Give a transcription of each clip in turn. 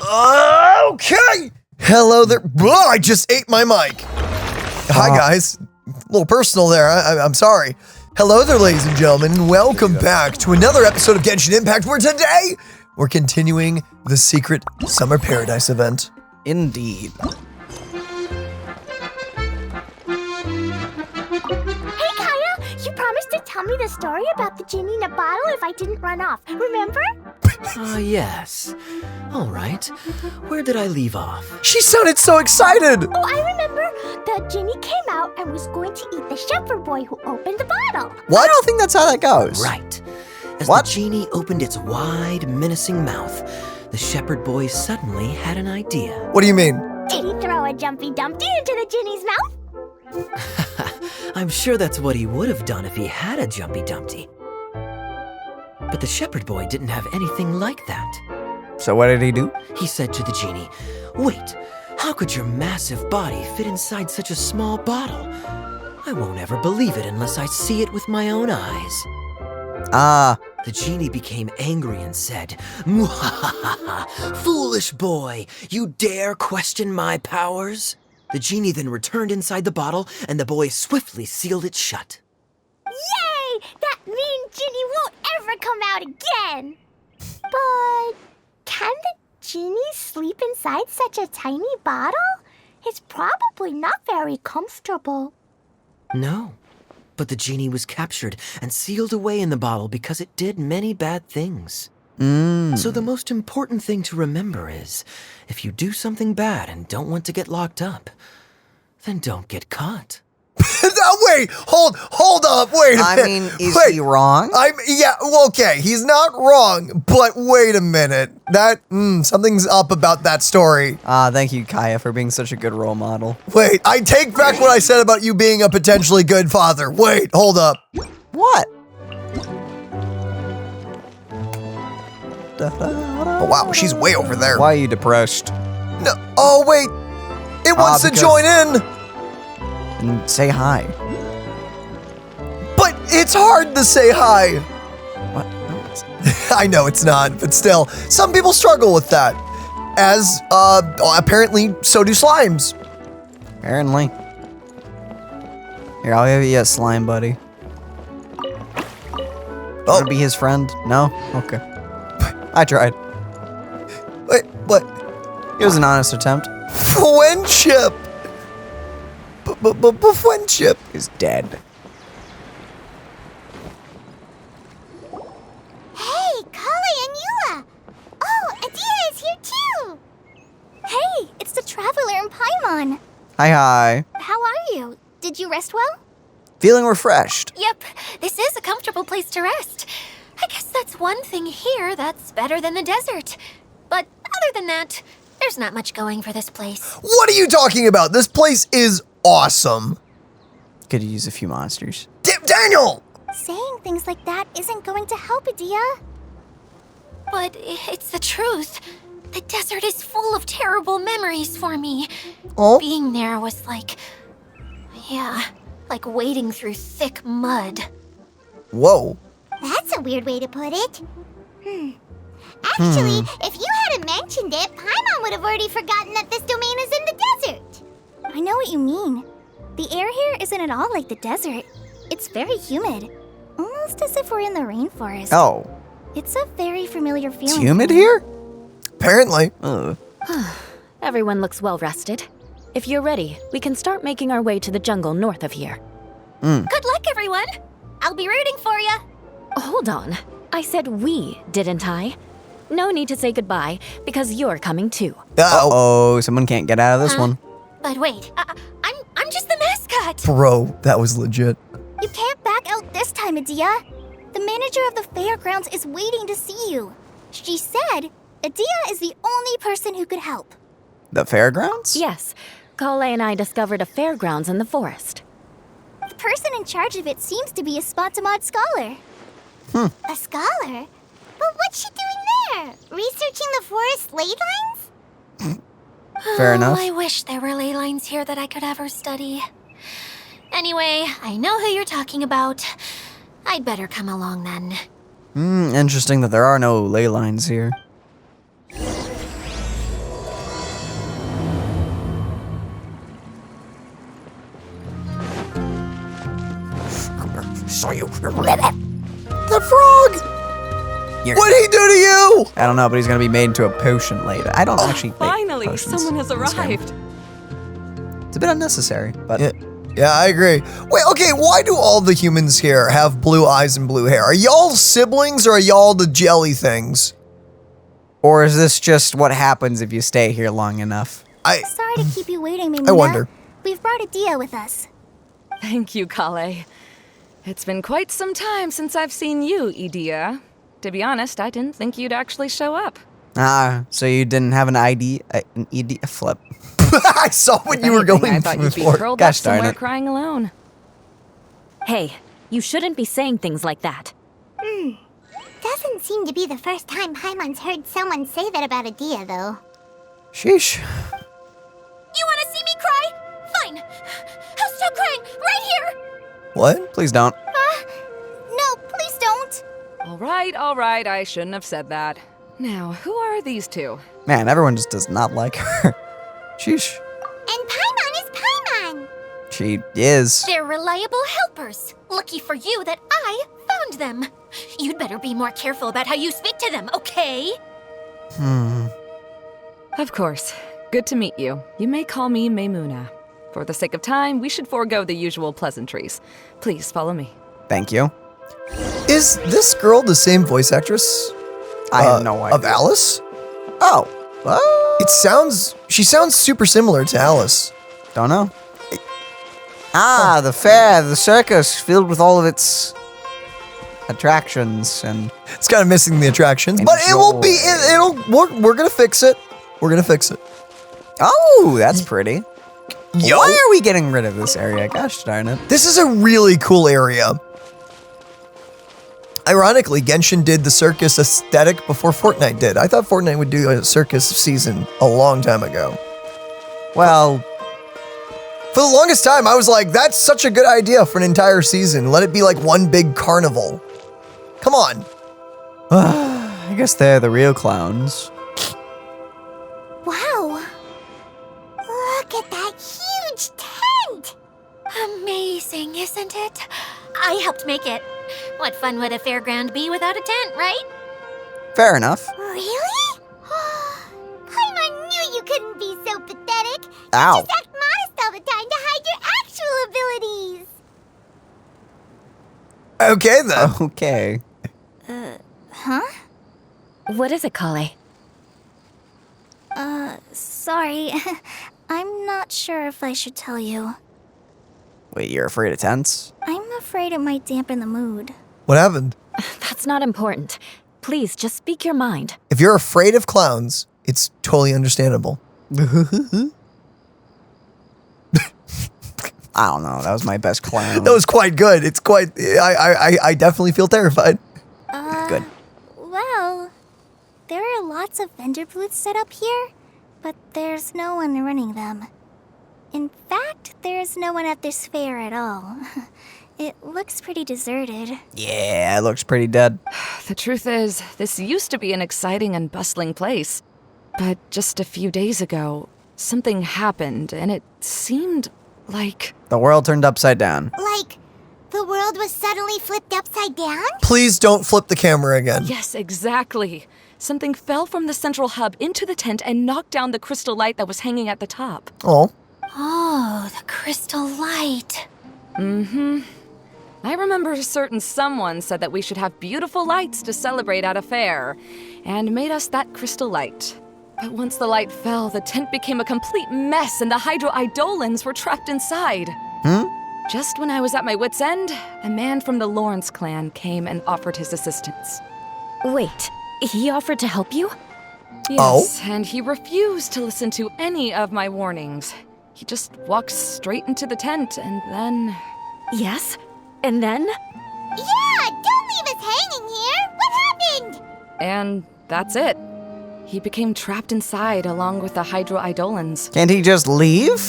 Okay. Hello there. I just ate my mic. Hi, guys. A little personal there. I'm sorry. Hello there, ladies and gentlemen, and welcome back to another episode of Genshin Impact, where today we're continuing the secret Summer Paradise event. Indeed. You promised to tell me the story about the genie in a bottle if I didn't run off, remember? Yes. All right. Where did I leave off? She sounded so excited! Oh, I remember. The genie came out and was going to eat the shepherd boy who opened the bottle. What? I don't think that's how that goes. Right. As the genie opened its wide, menacing mouth, the shepherd boy suddenly had an idea. What do you mean? Did he throw a Jumpy Dumpty into the genie's mouth? I'm sure that's what he would have done if he had a Jumpy Dumpty. But the shepherd boy didn't have anything like that. So what did he do? He said to the genie, "Wait, how could your massive body fit inside such a small bottle? I won't ever believe it unless I see it with my own eyes." The genie became angry and said, "Mwahaha, foolish boy, you dare question my powers?" The genie then returned inside the bottle, and the boy swiftly sealed it shut. Yay! That mean genie won't ever come out again! But can the genie sleep inside such a tiny bottle? It's probably not very comfortable. No, but the genie was captured and sealed away in the bottle because it did many bad things. So the most important thing to remember is, if you do something bad and don't want to get locked up, then don't get caught. Wait, hold up, wait a minute. I mean, is he wrong? Okay, he's not wrong, but wait a minute. Something's up about that story. Thank you, Kaya, for being such a good role model. Wait, I take back what I said about you being a potentially good father. Wait, hold up. What? Oh, wow, she's way over there. Why are you depressed? No, oh, wait. It wants to join in. And say hi. But it's hard to say hi. What? I know it's not, but still, some people struggle with that. As, apparently, so do slimes. Apparently. Here, I'll give you a slime buddy. Wanna be his friend? No? Okay. I tried. Wait, what? It was an honest attempt. Friendship. Friendship He's dead. Hey, Kali and Eula! Oh, Idia is here too! Hey, it's the Traveler and Paimon. Hi. How are you? Did you rest well? Feeling refreshed. Yep, this is a comfortable place to rest. I guess that's one thing here that's better than the desert. But other than that, there's not much going for this place. What are you talking about? This place is awesome. Could use a few monsters. Daniel! Saying things like that isn't going to help, Idia. But it's the truth. The desert is full of terrible memories for me. Oh? Being there was like wading through thick mud. Whoa. That's a weird way to put it. Actually, if you hadn't mentioned it, Paimon would have already forgotten that this domain is in the desert. I know what you mean. The air here isn't at all like the desert. It's very humid. Almost as if we're in the rainforest. Oh. It's a very familiar feeling. It's humid here? Apparently. Everyone looks well rested. If you're ready, we can start making our way to the jungle north of here. Good luck, everyone. I'll be rooting for you. Hold on. I said we, didn't I? No need to say goodbye, because you're coming too. Uh-oh, someone can't get out of this one. But wait, I'm just the mascot. Bro, that was legit. You can't back out this time, Idia. The manager of the fairgrounds is waiting to see you. She said Idia is the only person who could help. The fairgrounds? Yes, Kale and I discovered a fairgrounds in the forest. The person in charge of it seems to be a Spotamod scholar. A scholar? But what's she doing there? Researching the forest ley lines? Fair enough. I wish there were ley lines here that I could ever study. Anyway, I know who you're talking about. I'd better come along then. Interesting that there are no ley lines here. saw you. That frog! What'd he do to you? I don't know, but he's gonna be made into a potion later. I don't actually make Finally, potions someone has in this game. arrived. It's a bit unnecessary, but Yeah, I agree. Wait, okay, why do all the humans here have blue eyes and blue hair? Are y'all siblings or are y'all the jelly things? or is this just what happens if you stay here long enough? Sorry to keep you waiting, Mimuna. I wonder. We've brought Idia with us. Thank you, Kale. It's been quite some time since I've seen you, Idia. To be honest, I didn't think you'd actually show up. Ah, so you didn't have an ID, an ED flip. I saw what If you were anything, going I thought you'd be for. curled Gosh up darn somewhere it. crying alone. Hey, you shouldn't be saying things like that. Doesn't seem to be the first time Paimon's heard someone say that about Idia, though. Sheesh. You want to see me cry? Fine. I'll start crying right here. What? Please don't. No, please don't. All right, I shouldn't have said that. Now, who are these two? Man, everyone just does not like her. Sheesh. And Paimon is Paimon. She is. They're reliable helpers. Lucky for you that I found them. You'd better be more careful about how you speak to them, okay? Of course. Good to meet you. You may call me Maymuna. For the sake of time, we should forego the usual pleasantries. Please follow me. Thank you. Is this girl the same voice actress? I have no idea. Of Alice? Oh. What? She sounds super similar to Alice. Don't know. Ah, the fair, the circus, filled with all of its attractions and. It's kind of missing the attractions, but it will be. We're gonna fix it. We're gonna fix it. Oh, that's pretty. Yo, Why are we getting rid of this area? Gosh darn it. this is a really cool area. Ironically, Genshin did the circus aesthetic before Fortnite did. I thought Fortnite would do a circus season a long time ago. Well, For the longest time, I was like, that's such a good idea for an entire season. Let it be like one big carnival. Come on. I guess they're the real clowns. Wow. Look at that huge tent. Amazing, isn't it? I helped make it. What fun would a fairground be without a tent, right? Fair enough. Really? Paimon knew you couldn't be so pathetic. Ow. You just act modest all the time to hide your actual abilities. Okay, then. Okay. What is it, Kale? Sorry. I'm not sure if I should tell you. Wait, you're afraid of tents? I'm afraid it might dampen the mood. What happened? That's not important. Please, just speak your mind. If you're afraid of clowns, it's totally understandable. I don't know. That was my best clown. That was quite good. It's quite. I definitely feel terrified. good. Well, there are lots of vendor booths set up here, but there's no one running them. In fact, there's no one at this fair at all. It looks pretty deserted. Yeah, it looks pretty dead. The truth is, this used to be an exciting and bustling place. But just a few days ago, something happened, and it seemed like... The world turned upside down. Like, the world was suddenly flipped upside down? Please don't flip the camera again. Yes, exactly. Something fell from the central hub into the tent and knocked down the crystal light that was hanging at the top. Oh. Oh, the crystal light. I remember a certain someone said that we should have beautiful lights to celebrate at a fair, and made us that crystal light. But once the light fell, the tent became a complete mess and the Hydro-Eidolons were trapped inside. Just when I was at my wit's end, a man from the Lawrence clan came and offered his assistance. Wait, he offered to help you? Yes, and he refused to listen to any of my warnings. He just walked straight into the tent and then... Yes? And then? Yeah, don't leave us hanging here! What happened? And that's it. He became trapped inside along with the Hydro-Eidolons. Can't he just leave?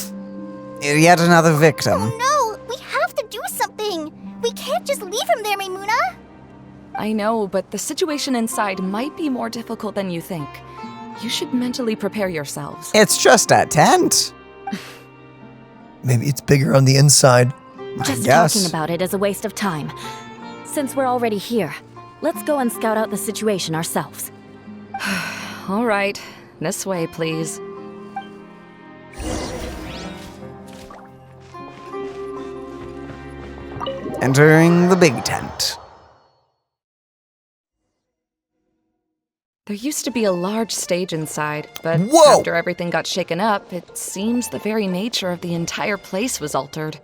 Yet another victim. No, we have to do something. We can't just leave him there, Maymuna. I know, but the situation inside might be more difficult than you think. You should mentally prepare yourselves. It's just a tent. Maybe it's bigger on the inside. Just guess. talking about it is a waste of time. Since we're already here, let's go and scout out the situation ourselves. All right, this way, please. Entering the big tent. There used to be a large stage inside, but Whoa! after everything got shaken up, it seems the very nature of the entire place was altered.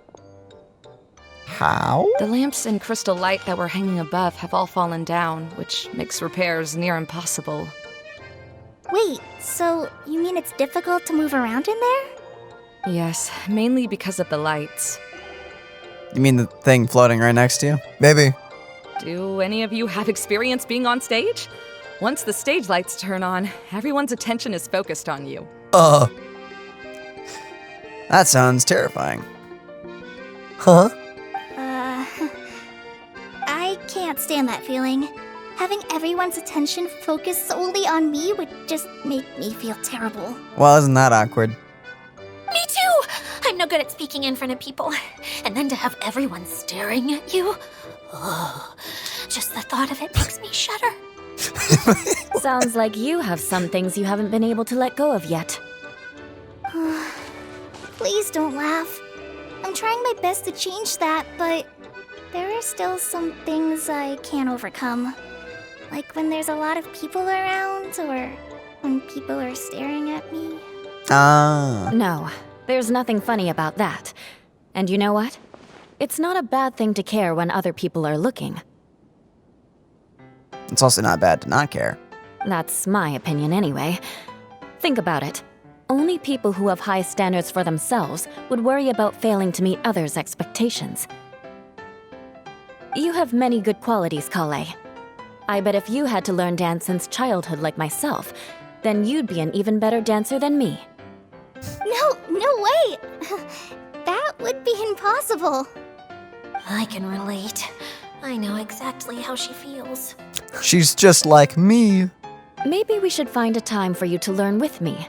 How? The lamps and crystal light that were hanging above have all fallen down, which makes repairs near impossible. Wait, so you mean it's difficult to move around in there? Yes, mainly because of the lights. You mean the thing floating right next to you? Maybe. Do any of you have experience being on stage? Once the stage lights turn on, everyone's attention is focused on you. That sounds terrifying. Huh? I can't stand that feeling. Having everyone's attention focused solely on me would just make me feel terrible. Well, isn't that awkward? Me too! I'm no good at speaking in front of people. And then to have everyone staring at you. Oh, just the thought of it makes me shudder. Sounds like you have some things you haven't been able to let go of yet. Please don't laugh. I'm trying my best to change that, but there are still some things I can't overcome. Like when there's a lot of people around, or when people are staring at me. No, there's nothing funny about that. And you know what? It's not a bad thing to care when other people are looking. It's also not bad to not care. That's my opinion anyway. Think about it. Only people who have high standards for themselves would worry about failing to meet others' expectations. You have many good qualities, Kale. I bet if you had to learn dance since childhood like myself, then you'd be an even better dancer than me. No way! That would be impossible. I can relate. I know exactly how she feels. She's just like me. Maybe we should find a time for you to learn with me.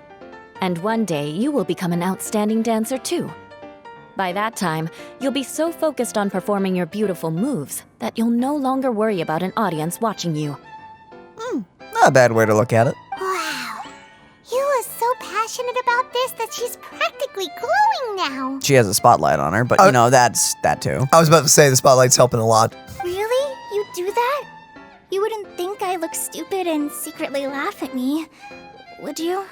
And one day you will become an outstanding dancer too. By that time, you'll be so focused on performing your beautiful moves that you'll no longer worry about an audience watching you. Not a bad way to look at it. Wow. You are so passionate about this that she's practically glowing now. She has a spotlight on her, but you know, that's that too. I was about to say the spotlight's helping a lot. Really? You do that? You wouldn't think I look stupid and secretly laugh at me, would you?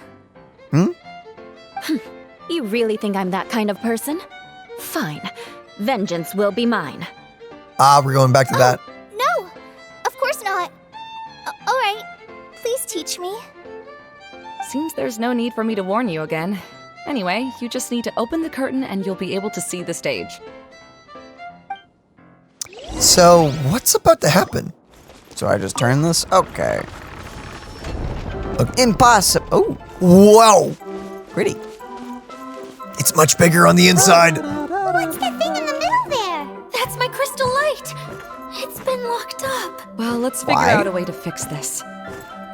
You really think I'm that kind of person? Fine. Vengeance will be mine. We're going back to that. No, of course not. All right, please teach me. Seems there's no need for me to warn you again. Anyway, you just need to open the curtain and you'll be able to see the stage. So, what's about to happen? So I just turn this? Okay. Okay. Impossible. Oh, Wow! pretty. It's much bigger on the inside. What's that thing in the middle there? That's my crystal light! It's been locked up. Well, let's figure Why? out a way to fix this.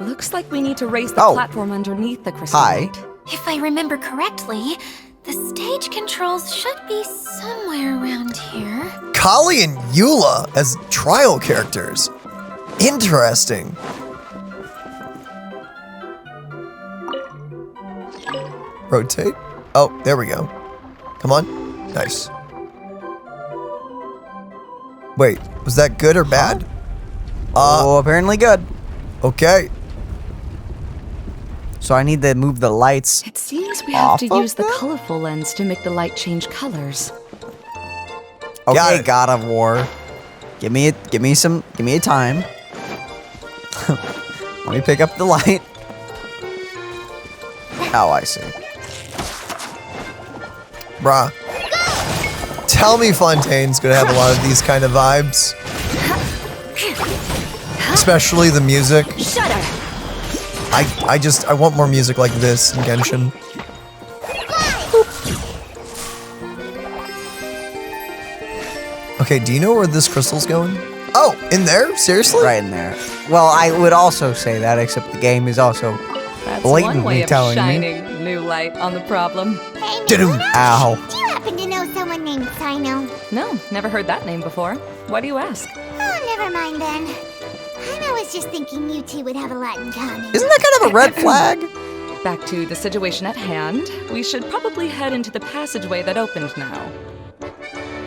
Looks like we need to raise the Oh. platform underneath the crystal Hi. light. If I remember correctly, the stage controls should be somewhere around here. Kali and Eula as trial characters. Interesting. Rotate. Oh, there we go. Come on. Nice. Wait, was that good or bad? Oh, apparently good. Okay. So I need to move the lights. It seems we have Off to of use the them? colorful lens to make the light change colors. Got Okay, it. God of War. Give me a time. Let me pick up the light. Oh, I see. Bruh. Tell me Fontaine's gonna have a lot of these kind of vibes. Especially the music. Shudder! I want more music like this in Genshin. Okay, do you know where this crystal's going? Oh, in there? Seriously? Right in there. Well, I would also say that, except the game is also That's blatantly one way of telling me. shining new light on the problem. Hey, Didum. Ow. do you happen to know someone named Sino? No, never heard that name before. Why do you ask? Oh, never mind then. I was just thinking you two would have a lot in common. Isn't that kind of a red flag? Back to the situation at hand. We should probably head into the passageway that opened now.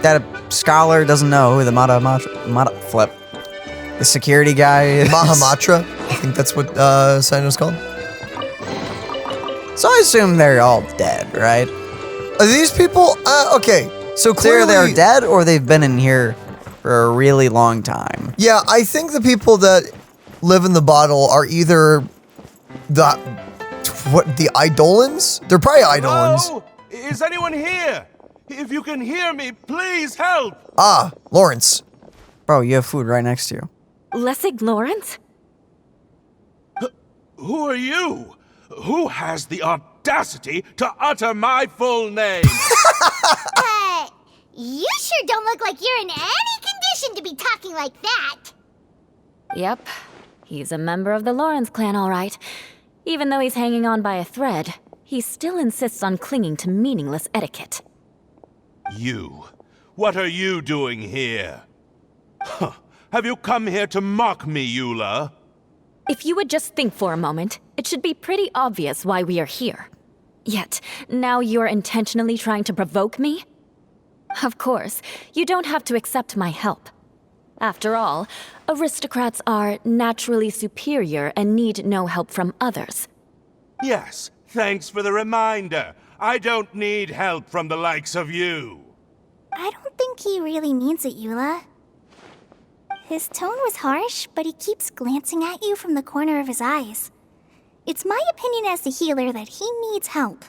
That a scholar doesn't know who the flip. The security guy is. Mahamatra? I think that's what Sino's called. So I assume they're all dead, right? Are these people? Okay. So Either clearly they're dead or they've been in here for a really long time. Yeah, I think the people that live in the bottle are either the Eidolons? They're probably Eidolons. Hello? Is anyone here? If you can hear me, please help! Ah, Lawrence. Bro, you have food right next to you. Lessig Lawrence? Who are you? Who has the audacity to utter my full name? You sure don't look like you're in any condition to be talking like that. Yep. He's a member of the Lawrence clan, all right. Even though he's hanging on by a thread, he still insists on clinging to meaningless etiquette. You? What are you doing here? Huh. Have you come here to mock me, Eula? If you would just think for a moment, it should be pretty obvious why we are here. Yet, now you're intentionally trying to provoke me? Of course, you don't have to accept my help. After all, aristocrats are naturally superior and need no help from others. Yes, thanks for the reminder. I don't need help from the likes of you. I don't think he really means it, Eula. His tone was harsh, but he keeps glancing at you from the corner of his eyes. It's my opinion as the healer that he needs help.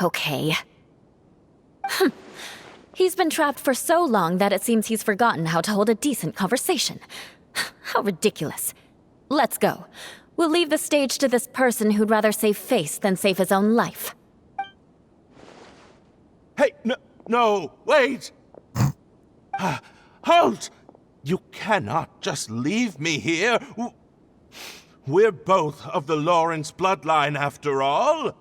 Okay. He's been trapped for so long that it seems he's forgotten how to hold a decent conversation. How ridiculous. Let's go. We'll leave the stage to this person who'd rather save face than save his own life. Hey, no, wait! Halt! You cannot just leave me here. We're both of the Lawrence bloodline, after all.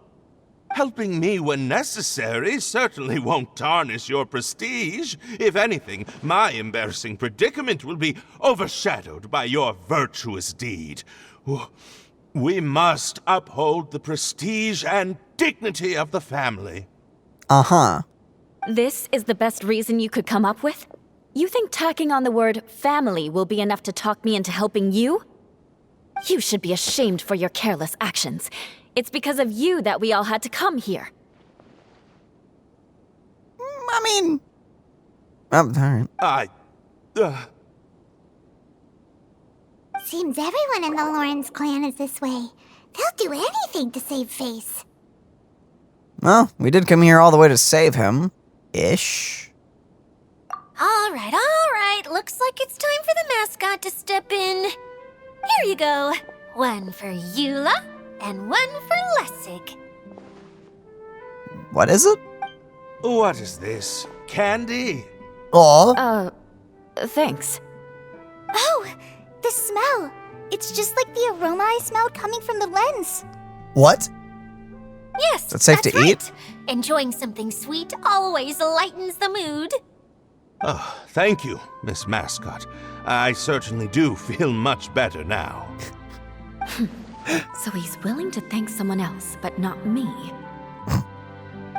Helping me when necessary certainly won't tarnish your prestige. If anything, my embarrassing predicament will be overshadowed by your virtuous deed. We must uphold the prestige and dignity of the family. Uh-huh. This is the best reason you could come up with? You think tacking on the word family will be enough to talk me into helping you? You should be ashamed for your careless actions. It's because of you that we all had to come here. I mean... alright. Seems everyone in the Lawrence clan is this way. They'll do anything to save face. Well, we did come here all the way to save him. Ish. All right. Looks like it's time for the mascot to step in. Here you go. One for Eula, and one for Lessig. What is it? What is this? Candy? Aw. Thanks. Oh, the smell. It's just like the aroma I smelled coming from the lens. What? Yes, That's safe to right. eat? Enjoying something sweet always lightens the mood. Oh, thank you, Miss Mascot. I certainly do feel much better now. So he's willing to thank someone else, but not me.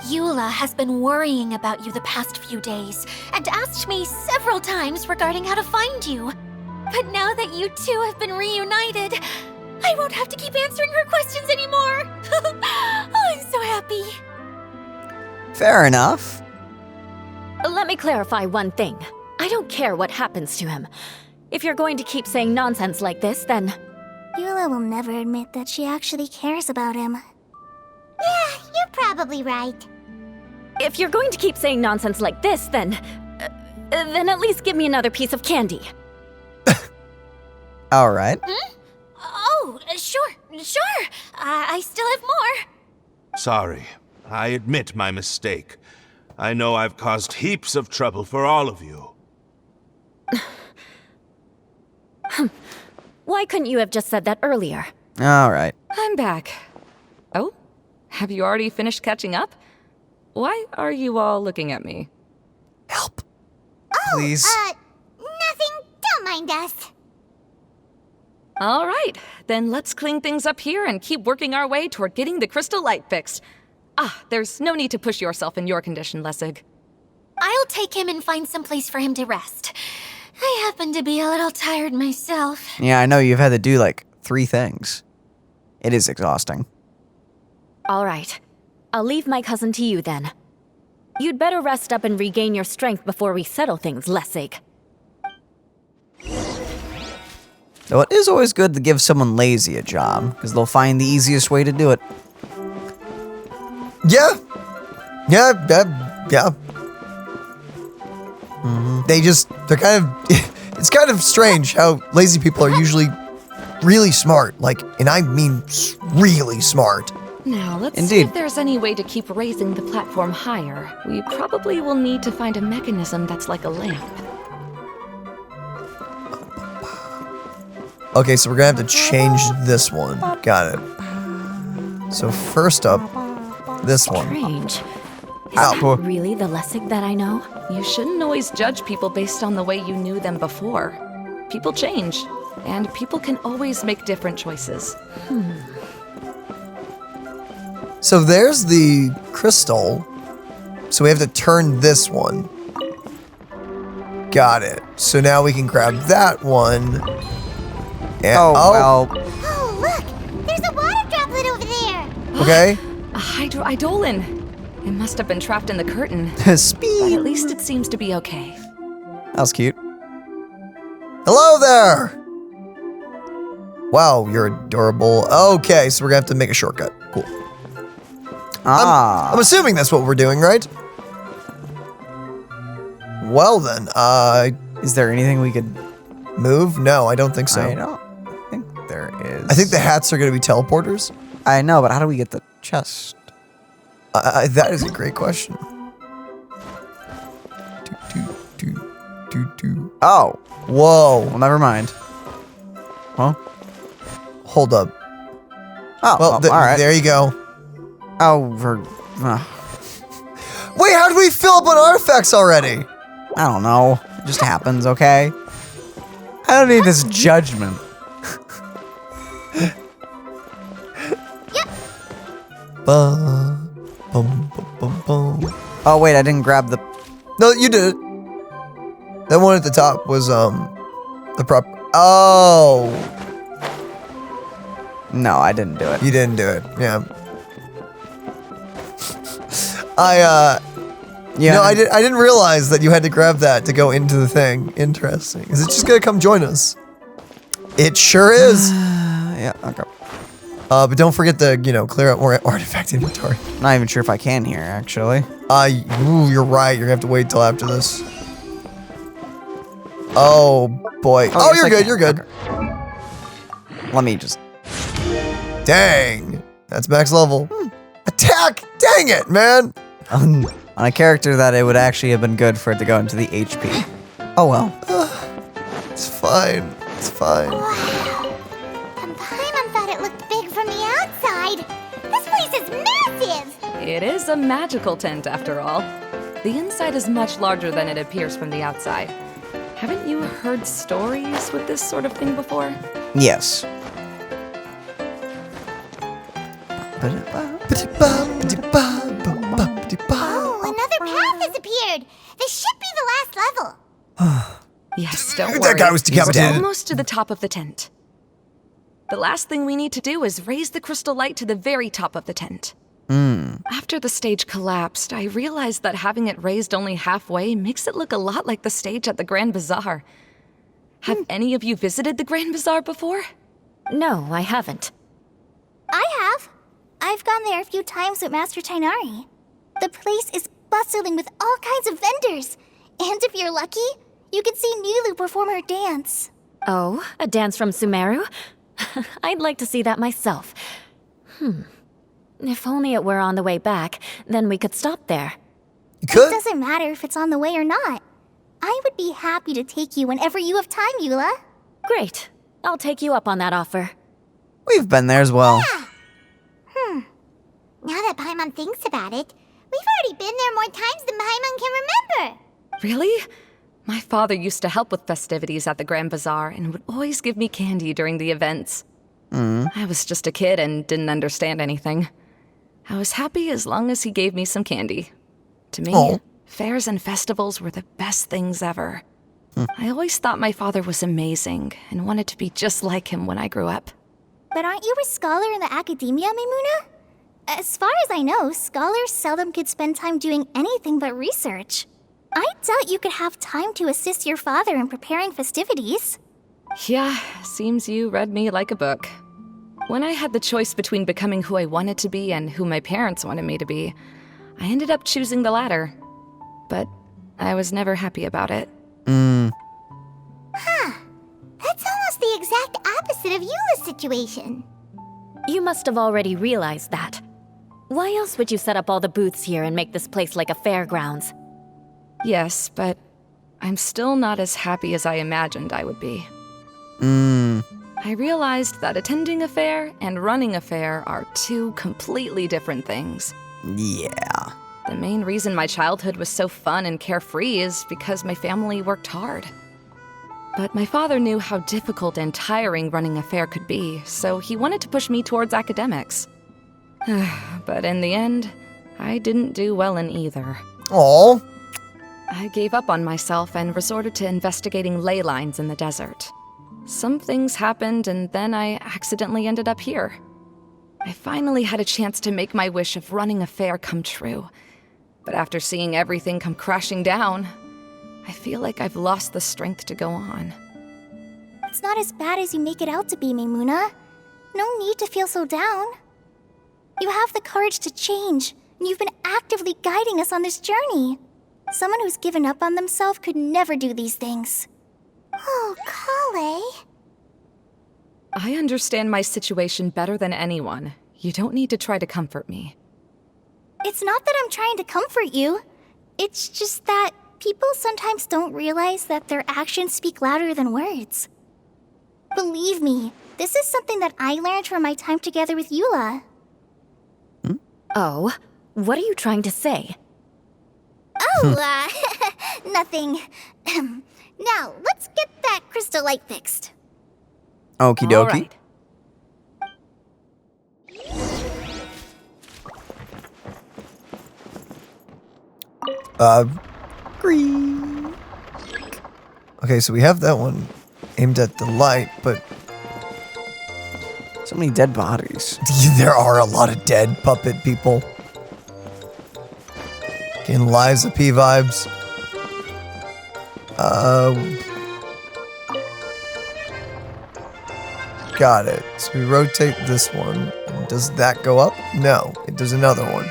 Eula has been worrying about you the past few days and asked me several times regarding how to find you. But now that you two have been reunited, I won't have to keep answering her questions anymore. Oh, I'm so happy. Fair enough. Let me clarify one thing. I don't care what happens to him. If you're going to keep saying nonsense like this, then... Eula will never admit that she actually cares about him. Yeah, you're probably right. If you're going to keep saying nonsense like this, then at least give me another piece of candy. Alright. Oh, sure. I still have more. Sorry. I admit my mistake. I know I've caused heaps of trouble for all of you. Why couldn't you have just said that earlier? Alright. I'm back. Oh? Have you already finished catching up? Why are you all looking at me? Help. Oh, Please. nothing. Don't mind us. All right, then let's clean things up here and keep working our way toward getting the crystal light fixed. There's no need to push yourself in your condition, Lessig. I'll take him and find some place for him to rest. I happen to be a little tired myself. Yeah, I know you've had to do like 3 things. It is exhausting. All right. I'll leave my cousin to you then. You'd better rest up and regain your strength before we settle things, Lessig. Though it is always good to give someone lazy a job, because they'll find the easiest way to do it. Yeah. Yeah. They're kind of, it's kind of strange how lazy people are usually really smart. Like, and I mean really smart. Now, let's Indeed. see if there's any way to keep raising the platform higher. We probably will need to find a mechanism that's like a lamp. Okay, so we're gonna have to change this one. Got it. So first up, this one. Strange. Is Ow. that really the Lessig that I know? You shouldn't always judge people based on the way you knew them before. People change, and people can always make different choices. So there's the crystal. So we have to turn this one. Got it. So now we can grab that one. And, Oh, look! There's a water droplet over there! Okay. A hydroidolin! It must have been trapped in the curtain. Speed. But at least it seems to be okay. That was cute. Hello there! Wow, you're adorable. Okay, so we're gonna have to make a shortcut. Cool. I'm assuming that's what we're doing, right? Well then, Is there anything we could... move? No, I don't think so. I don't think there is. I think the hats are gonna be teleporters. I know, but how do we get the chest? That is a great question. Oh. Whoa. Well, never mind. Huh? Hold up. Oh, Well, all right. there you go. Oh, Wait, how did we fill up on artifacts already? I don't know. It just happens, okay? I don't need this judgment. Bum, bum, bum, bum. Oh, wait, I didn't grab the... No, you did it. That one at the top was the prop. Oh, No, I didn't do it. you didn't do it. Yeah. Yeah. No, I didn't realize that you had to grab that to go into the thing. Interesting. Is it just gonna come join us? It sure is. Yeah, okay. But don't forget to, clear out more artifact inventory. Not even sure if I can here, actually. Ooh, you're right. You're gonna have to wait till after this. Oh boy. Oh, yes, you're I good. can. You're good. Okay. Let me just... Dang. That's max level. Attack! Dang it, man. On a character that it would actually have been good for it to go into the HP. Oh well. It's fine. It's fine. Wow. And Paimon thought it looked big from the outside. This place is massive! It is a magical tent, after all. The inside is much larger than it appears from the outside. Haven't you heard stories with this sort of thing before? Yes. Oh, another path has appeared! This should be the last level. Yes, don't That worry. guy was We're decapitated. almost to the top of the tent. The last thing we need to do is raise the crystal light to the very top of the tent. After the stage collapsed, I realized that having it raised only halfway makes it look a lot like the stage at the Grand Bazaar. Have any of you visited the Grand Bazaar before? No, I haven't. I have. I've gone there a few times with Master Tainari. The place is bustling with all kinds of vendors. And if you're lucky, you can see Nulu perform her dance. Oh, a dance from Sumeru? I'd like to see that myself. If only it were on the way back, then we could stop there. You could. It doesn't matter if it's on the way or not. I would be happy to take you whenever you have time, Eula. Great. I'll take you up on that offer. We've been there as well. Now that Paimon thinks about it, we've already been there more times than Paimon can remember. Really? My father used to help with festivities at the Grand Bazaar and would always give me candy during the events. I was just a kid and didn't understand anything. I was happy as long as he gave me some candy. To me, fairs and festivals were the best things ever. I always thought my father was amazing and wanted to be just like him when I grew up. But aren't you a scholar in the academia, Maimuna? As far as I know, scholars seldom could spend time doing anything but research. I doubt you could have time to assist your father in preparing festivities. Yeah, seems you read me like a book. When I had the choice between becoming who I wanted to be and who my parents wanted me to be, I ended up choosing the latter. But I was never happy about it. Huh. That's almost the exact opposite of Eula's situation. You must have already realized that. Why else would you set up all the booths here and make this place like a fairgrounds? Yes, but I'm still not as happy as I imagined I would be. I realized that attending a fair and running a fair are two completely different things. Yeah. The main reason my childhood was so fun and carefree is because my family worked hard. But my father knew how difficult and tiring running a fair could be, so he wanted to push me towards academics. But in the end, I didn't do well in either. Aw. I gave up on myself and resorted to investigating ley lines in the desert. Some things happened, and then I accidentally ended up here. I finally had a chance to make my wish of running a fair come true. But after seeing everything come crashing down, I feel like I've lost the strength to go on. It's not as bad as you make it out to be, Maimuna. No need to feel so down. You have the courage to change, and you've been actively guiding us on this journey. Someone who's given up on themselves could never do these things. Oh, Kale. I understand my situation better than anyone. You don't need to try to comfort me. It's not that I'm trying to comfort you. It's just that people sometimes don't realize that their actions speak louder than words. Believe me, this is something that I learned from my time together with Eula. Oh, what are you trying to say? Oh, nothing. Now, let's get that crystal light fixed. Okie All dokie. right. Green. Okay, so we have that one aimed at the light, but So many dead bodies. there are a lot of dead puppet people. Getting Liza P vibes. Got it. So we rotate this one. And does that go up? No, it does another one.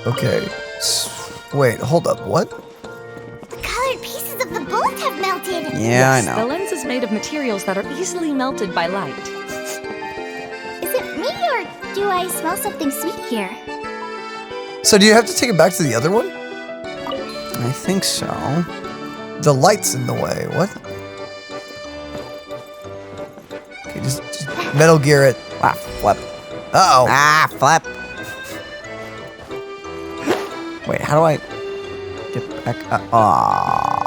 Okay. Wait, hold up. What? The colored pieces of the bullet have melted. Yeah, Yes, I the know. lens is made of materials that are easily melted by light. Is it me, or do I smell something sweet here? So do you have to take it back to the other one? I think so. The light's in the way. What? Okay, just Metal Gear it. Ah, flip. Uh-oh. Ah, flip. Wait, how do I get back up? Aw.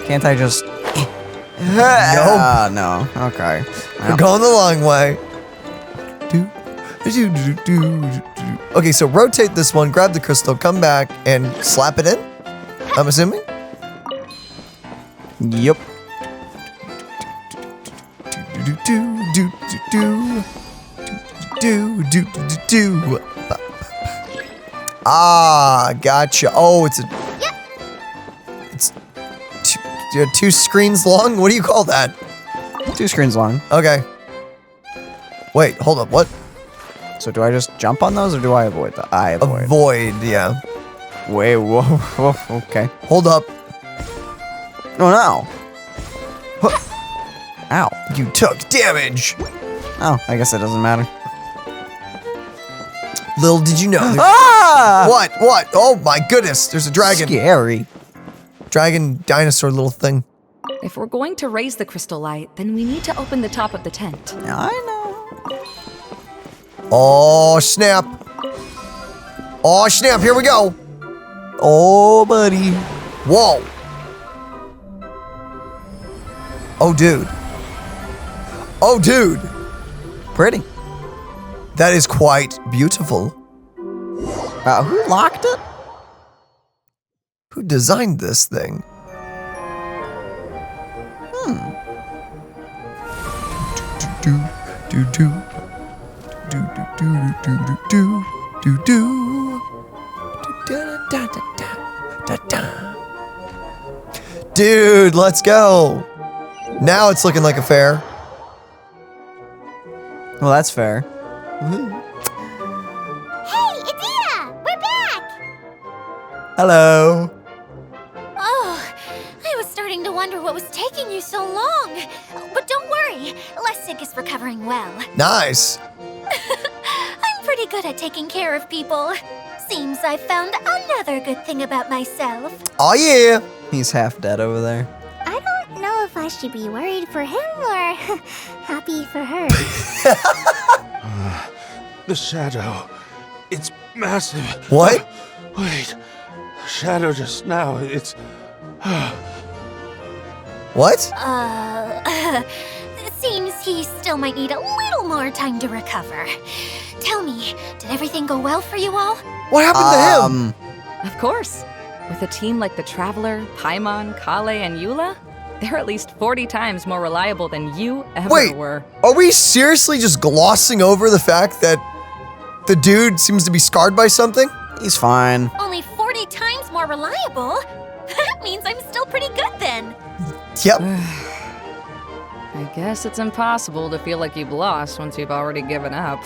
Can't I just... No. Okay. We're going the long way. Okay, so rotate this one, grab the crystal, come back, and slap it in? I'm assuming? Yep. Ah, gotcha. Oh, it's it's two screens long? What do you call that? 2 screens long. Okay. Wait, hold up. What? So do I just jump on those or do I avoid them? I avoid. Avoid, yeah. Wait, whoa, okay. Hold up. Oh no. Huh. Ow. You took damage. Oh, I guess it doesn't matter. Little did you know. Ah! What? What? Oh my goodness. There's a dragon. Scary. Dragon dinosaur little thing. If we're going to raise the crystal light, then we need to open the top of the tent. I know. Oh, snap. Oh, snap. Here we go. Oh, buddy. Whoa. Oh, dude. Oh, dude. Pretty. That is quite beautiful. Who locked it? Who designed this thing? Do do do do do do do do do do do da da da da da. Dude, let's go. Now it's looking like a fair. Well, that's fair. Hey, Idia! We're back! Hello. Oh, I was starting to wonder what was taking you so long. But don't worry, Lessig is recovering well. Nice. I'm pretty good at taking care of people. Seems I've found another good thing about myself. Oh, yeah. He's half dead over there. I don't know if I should be worried for him or happy for her. The shadow. It's massive. What? Wait. The shadow just now. It's... What? It seems he still might need a little more time to recover. Tell me, did everything go well for you all? What happened to him? Of course. With a team like the Traveler, Paimon, Kale, and Eula, they're at least 40 times more reliable than you ever Wait, were. are we seriously just glossing over the fact that the dude seems to be scarred by something? He's fine. Only 40 times more reliable? That means I'm still pretty good then. Yep. I guess it's impossible to feel like you've lost once you've already given up.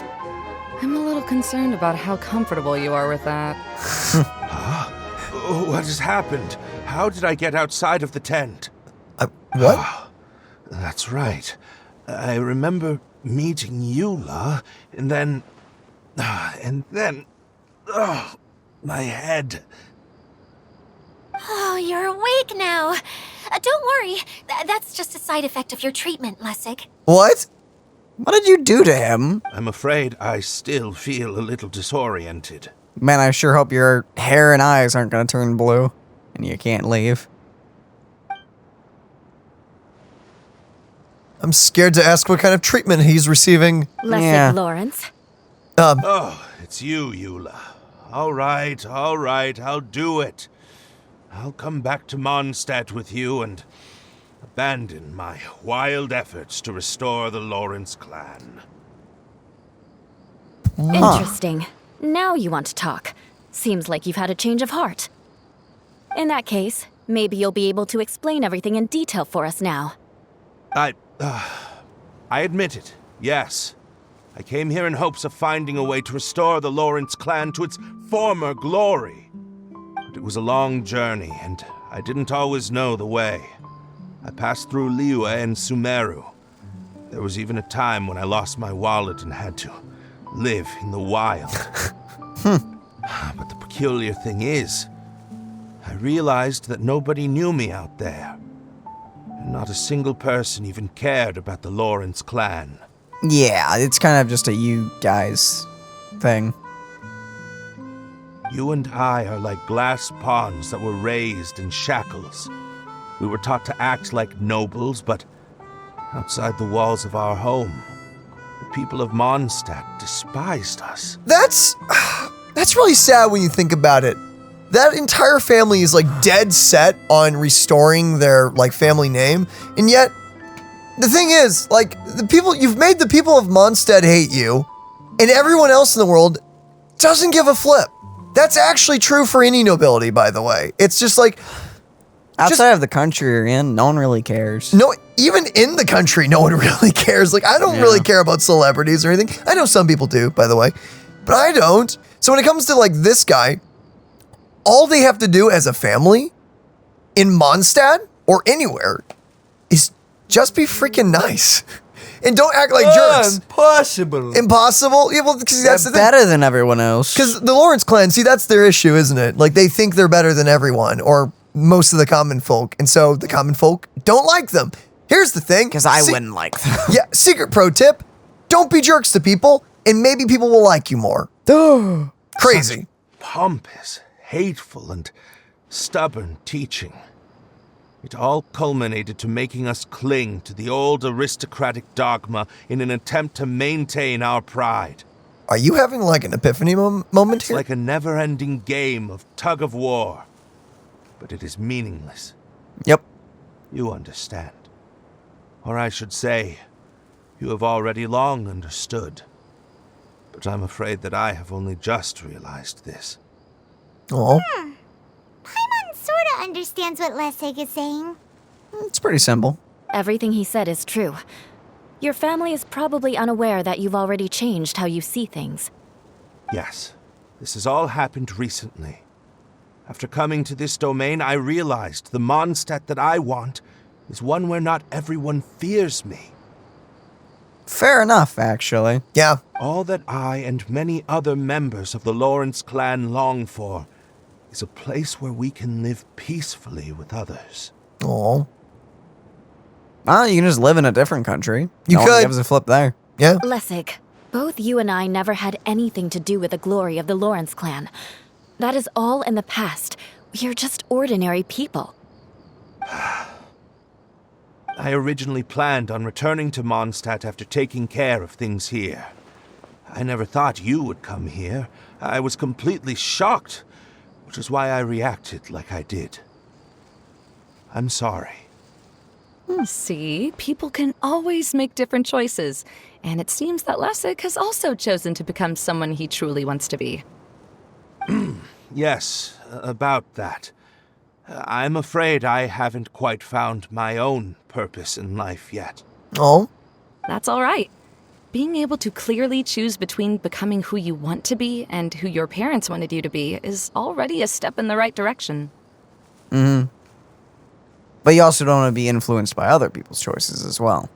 I'm a little concerned about how comfortable you are with that. What has happened? How did I get outside of the tent? What? That's right. I remember meeting Eula, and then... my head. Oh, you're awake now. Don't worry, that's just a side effect of your treatment, Lessig. What? What did you do to him? I'm afraid I still feel a little disoriented. Man, I sure hope your hair and eyes aren't gonna turn blue and you can't leave. I'm scared to ask what kind of treatment he's receiving. Lessig Yeah. Lawrence. Oh, it's you, Eula. All right, I'll do it. I'll come back to Mondstadt with you and abandon my wild efforts to restore the Lawrence clan. Interesting. Now you want to talk. Seems like you've had a change of heart. In that case, maybe you'll be able to explain everything in detail for us now. I admit it, yes. I came here in hopes of finding a way to restore the Lawrence clan to its former glory. But it was a long journey, and I didn't always know the way. I passed through Liyue and Sumeru. There was even a time when I lost my wallet and had to live in the wild. But the peculiar thing is, I realized that nobody knew me out there. And not a single person even cared about the Lawrence clan. Yeah, it's kind of just a you guys thing. You and I are like glass pawns that were raised in shackles. We were taught to act like nobles, but outside the walls of our home, the people of Mondstadt despised us. That's really sad when you think about it. That entire family is like dead set on restoring their like family name, and yet the thing is, like, you've made the people of Mondstadt hate you, and everyone else in the world doesn't give a flip. That's actually true for any nobility, by the way. It's just like Outside of the country you're in, no one really cares. no, even in the country, no one really cares. Like, I don't really care about celebrities or anything. I know some people do, by the way, but I don't. So when it comes to like this guy, all they have to do as a family in Mondstadt or anywhere is just be freaking nice. And don't act like jerks. Impossible. Impossible? Yeah, well, because that's the thing. Better than everyone else. Because the Lawrence clan, see, that's their issue, isn't it? Like, they think they're better than everyone, or most of the common folk. And so the common folk don't like them. Here's the thing. Because I wouldn't like them. Yeah, secret pro tip. Don't be jerks to people. and maybe people will like you more. Crazy. Pompous, hateful, and stubborn teaching. It all culminated to making us cling to the old aristocratic dogma in an attempt to maintain our pride. Are you having like an epiphany moment It's here? like a never-ending game of tug-of-war. But it is meaningless. Yep. You understand. Or I should say, you have already long understood. But I'm afraid that I have only just realized this. Oh, Paimon sorta understands what Lessig is saying. It's pretty simple. Everything he said is true. Your family is probably unaware that you've already changed how you see things. Yes, this has all happened recently. After coming to this domain, I realized the Mondstadt that I want is one where not everyone fears me. Fair enough, actually. yeah. All that I and many other members of the Lawrence clan long for is a place where we can live peacefully with others. Oh, Well, you can just live in a different country. You No one could. gives a flip there. yeah. Lessig, both you and I never had anything to do with the glory of the Lawrence clan. That is all in the past. We are just ordinary people. I originally planned on returning to Mondstadt after taking care of things here. I never thought you would come here. I was completely shocked, which is why I reacted like I did. I'm sorry. See, people can always make different choices, and it seems that Lessig has also chosen to become someone he truly wants to be. Yes, about that. I'm afraid I haven't quite found my own purpose in life yet. Oh, That's all right. Being able to clearly choose between becoming who you want to be and who your parents wanted you to be is already a step in the right direction. But you also don't want to be influenced by other people's choices as well.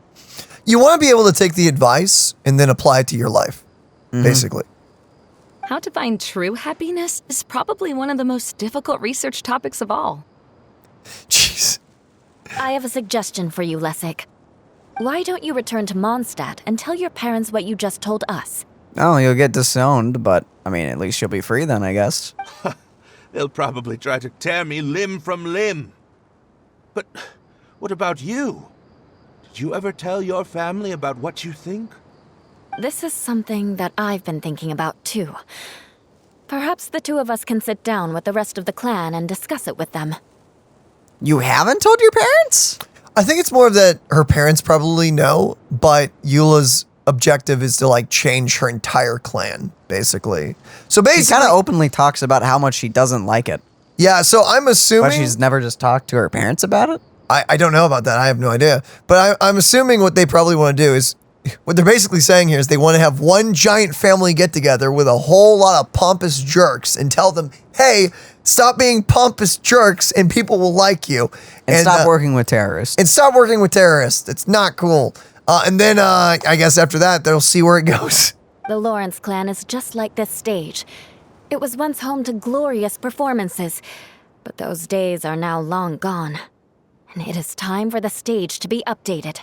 you want to be able to take the advice and then apply it to your life, basically. How to find true happiness is probably one of the most difficult research topics of all. Jeez. I have a suggestion for you, Lessig. Why don't you return to Mondstadt and tell your parents what you just told us? Oh, you'll get disowned, but, I mean, at least you'll be free then, I guess. They'll probably try to tear me limb from limb. But what about you? Did you ever tell your family about what you think? This is something that I've been thinking about, too. Perhaps the two of us can sit down with the rest of the clan and discuss it with them. You haven't told your parents? I think it's more that her parents probably know, but Eula's objective is to like change her entire clan, basically. So She basically, kind of openly talks about how much she doesn't like it. yeah. So I'm assuming But she's never just talked to her parents about it? I don't know about that. I have no idea. But I'm assuming what they probably want to do is, what they're basically saying here is they want to have one giant family get together with a whole lot of pompous jerks and tell them, hey, stop being pompous jerks and people will like you. And stop working with terrorists. And stop working with terrorists. It's not cool. And then I guess after that, they'll see where it goes. The Lawrence clan is just like this stage. It was once home to glorious performances, but those days are now long gone. And it is time for the stage to be updated.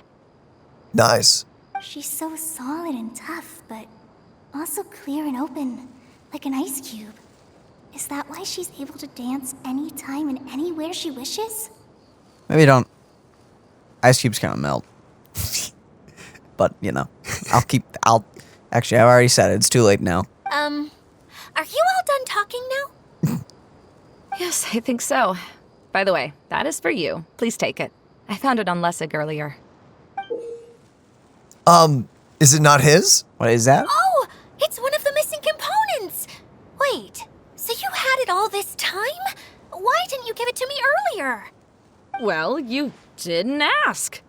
Nice. She's so solid and tough, but also clear and open, like an ice cube. Is that why she's able to dance anytime and anywhere she wishes? Maybe don't. Ice cubes kind of melt. But, you know, actually, I've already said it. It's too late now. Are you all done talking now? Yes, I think so. By the way, that is for you. Please take it. I found it on Lessig earlier. Is it not his? What is that? Oh, it's one of the missing components! Wait, so you had it all this time? Why didn't you give it to me earlier? Well, you didn't ask.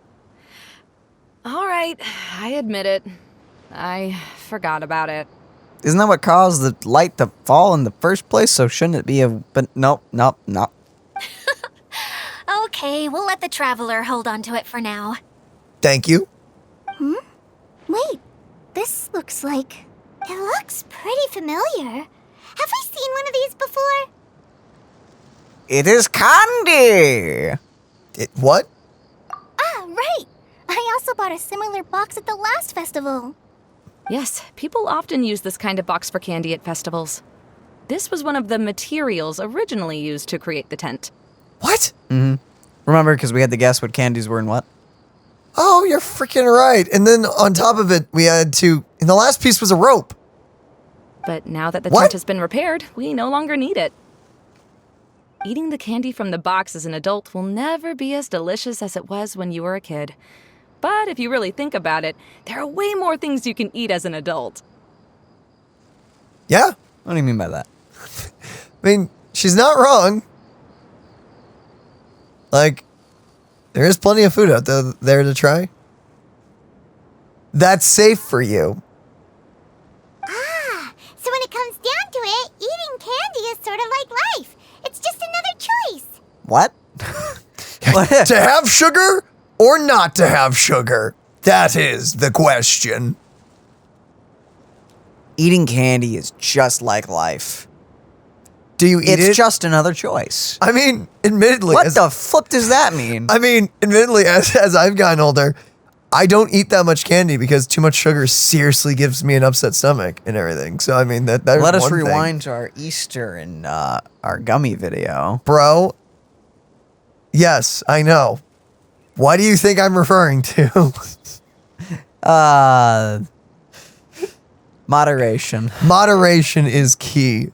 All right, I admit it. I forgot about it. Isn't that what caused the light to fall in the first place? So shouldn't it be a... But nope. Okay, we'll let the Traveler hold on to it for now. Thank you. Wait, this looks like... It looks pretty familiar. Have we seen one of these before? It is candy! What? Ah, right! I also bought a similar box at the last festival. Yes, people often use this kind of box for candy at festivals. This was one of the materials originally used to create the tent. What? Mm-hmm. Remember, because we had to guess what candies were in what? Oh, you're freaking right. And then on top of it, we had to... And the last piece was a rope. But now that the What? tent has been repaired, we no longer need it. Eating the candy from the box as an adult will never be as delicious as it was when you were a kid. But if you really think about it, there are way more things you can eat as an adult. Yeah. What do you mean by that? I mean, she's not wrong. Like, there is plenty of food out there to try. That's safe for you. Ah, so when it comes down to it, eating candy is sort of like life. It's just another choice. What? To have sugar or not to have sugar? That is the question. Eating candy is just like life. Do you eat it? It's just another choice. I mean, admittedly. What the flip does that mean? I mean, admittedly, as I've gotten older, I don't eat that much candy because too much sugar seriously gives me an upset stomach and everything. So, I mean, that's Let us one thing. rewind to our Easter and our gummy video. Bro, yes, I know. What do you think I'm referring to? Moderation. Moderation is key.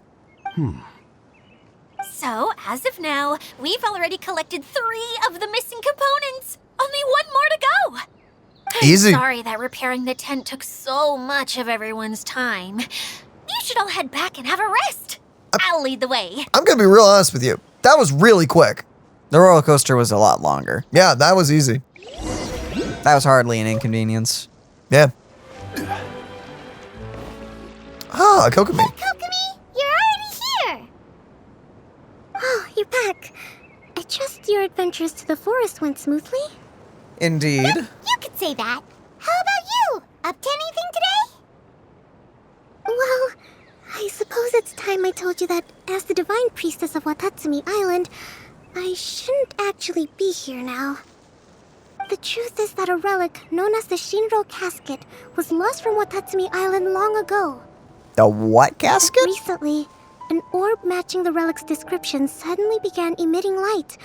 So, as of now, we've already collected 3 of the missing components. Only 1 more to go. Easy. Sorry that repairing the tent took so much of everyone's time. You should all head back and have a rest. I'll lead the way. I'm going to be real honest with you. That was really quick. The roller coaster was a lot longer. Yeah, that was easy. That was hardly an inconvenience. Yeah. Ah, Kokomi. Kokomi, you're already here. Oh, you're back. I trust your adventures to the forest went smoothly. Indeed. You could say that. How about you? Up to anything today? Well, I suppose it's time I told you that as the divine priestess of Watatsumi Island, I shouldn't actually be here now. The truth is that a relic known as the Shinro casket was lost from Watatsumi Island long ago. The what casket? Recently, an orb matching the relic's description suddenly began emitting light,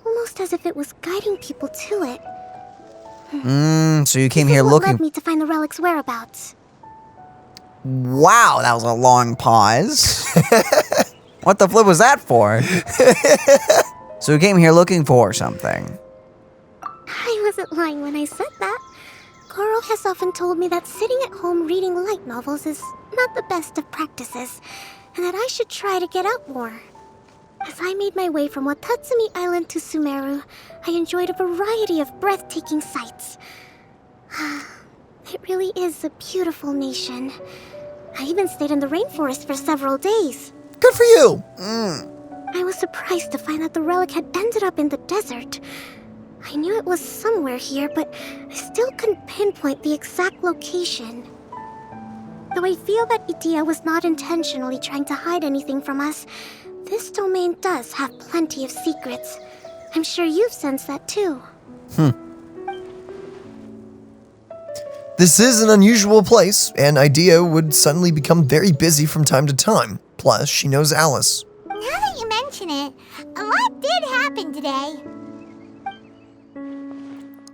almost as if it was guiding people to it. So you came This here is what looking... led me to find the relic's whereabouts. Wow, that was a long pause. What the flip was that for? So you came here looking for something. I wasn't lying when I said that. Goro has often told me that sitting at home reading light novels is not the best of practices, and that I should try to get out more. As I made my way from Watatsumi Island to Sumeru, I enjoyed a variety of breathtaking sights. It really is a beautiful nation. I even stayed in the rainforest for several days. Good for you. I was surprised to find that the relic had ended up in the desert. I knew it was somewhere here, but I still couldn't pinpoint the exact location. Though I feel that Idia was not intentionally trying to hide anything from us, this domain does have plenty of secrets. I'm sure you've sensed that too. This is an unusual place, and Idia would suddenly become very busy from time to time. Plus, she knows Alice. Now that you mention it, a lot did happen today.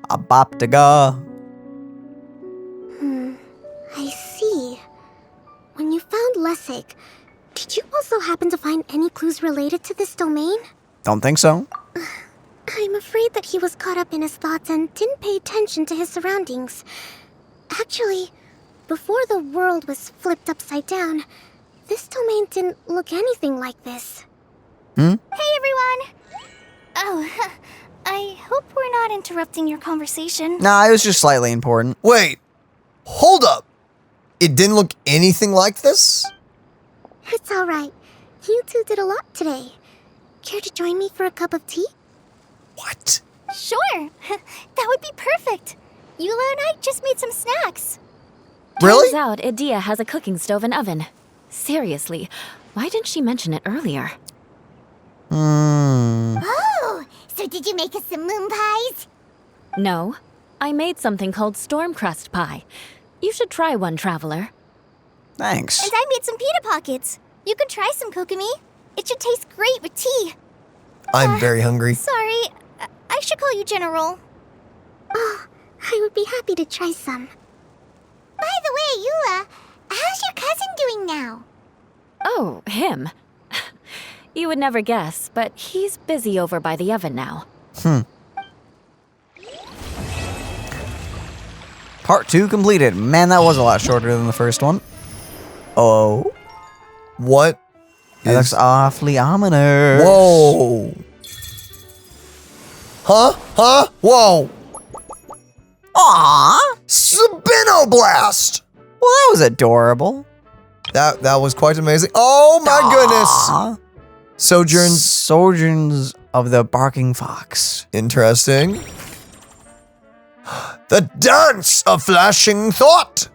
A bop to go. I see. When you found Lessig, did you also happen to find any clues related to this domain? Don't think so. I'm afraid that he was caught up in his thoughts and didn't pay attention to his surroundings. Actually, before the world was flipped upside down, this domain didn't look anything like this. Hey everyone! Oh, I hope we're not interrupting your conversation. Nah, it was just slightly important. Wait, hold up. It didn't look anything like this? It's alright. You two did a lot today. Care to join me for a cup of tea? What? Sure! That would be perfect. Eula and I just made some snacks. Really? Turns out Idia has a cooking stove and oven. Seriously, why didn't she mention it earlier? Oh, so did you make us some moon pies? No, I made something called storm crust pie. You should try one, Traveler. Thanks. And I made some pita pockets. You could try some, Kokomi. It should taste great with tea. I'm very hungry. Sorry, I should call you General. Oh, I would be happy to try some. By the way, Eula, how's your cousin doing now? Oh, him. You would never guess, but he's busy over by the oven now. Part 2 completed. Man, that was a lot shorter than the first one. Oh. What? It looks awfully ominous. Whoa. Huh? Whoa. Aww. Spinoblast. Well, that was adorable. That was quite amazing. Oh my goodness. Sojourns of the Barking Fox. Interesting. The dance of flashing thought.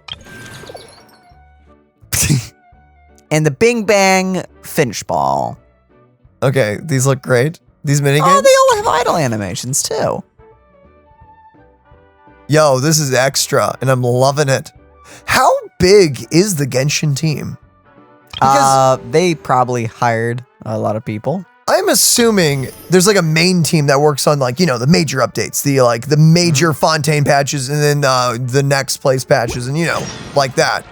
And the Bing Bang Finch Ball. Okay, these look great. These minigames. Oh, they all have idle animations too. Yo, this is extra, and I'm loving it. How big is the Genshin team? Because They probably hired a lot of people. I'm assuming there's like a main team that works on like, the major updates, the major Fontaine patches, and then the next place patches, and like that.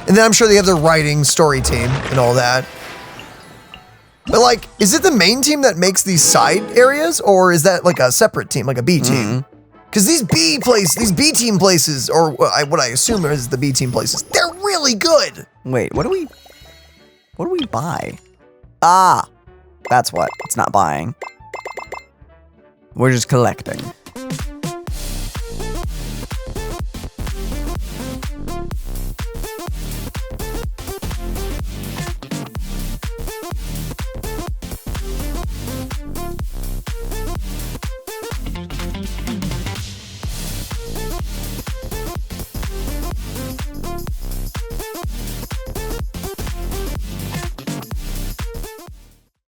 And then I'm sure they have their writing story team and all that. But like, is it the main team that makes these side areas, or is that like a separate team, like a B team? Because these B team places, or what I assume is the B team places, they're really good. Wait, what do we buy? Ah, that's what. It's not buying. We're just collecting.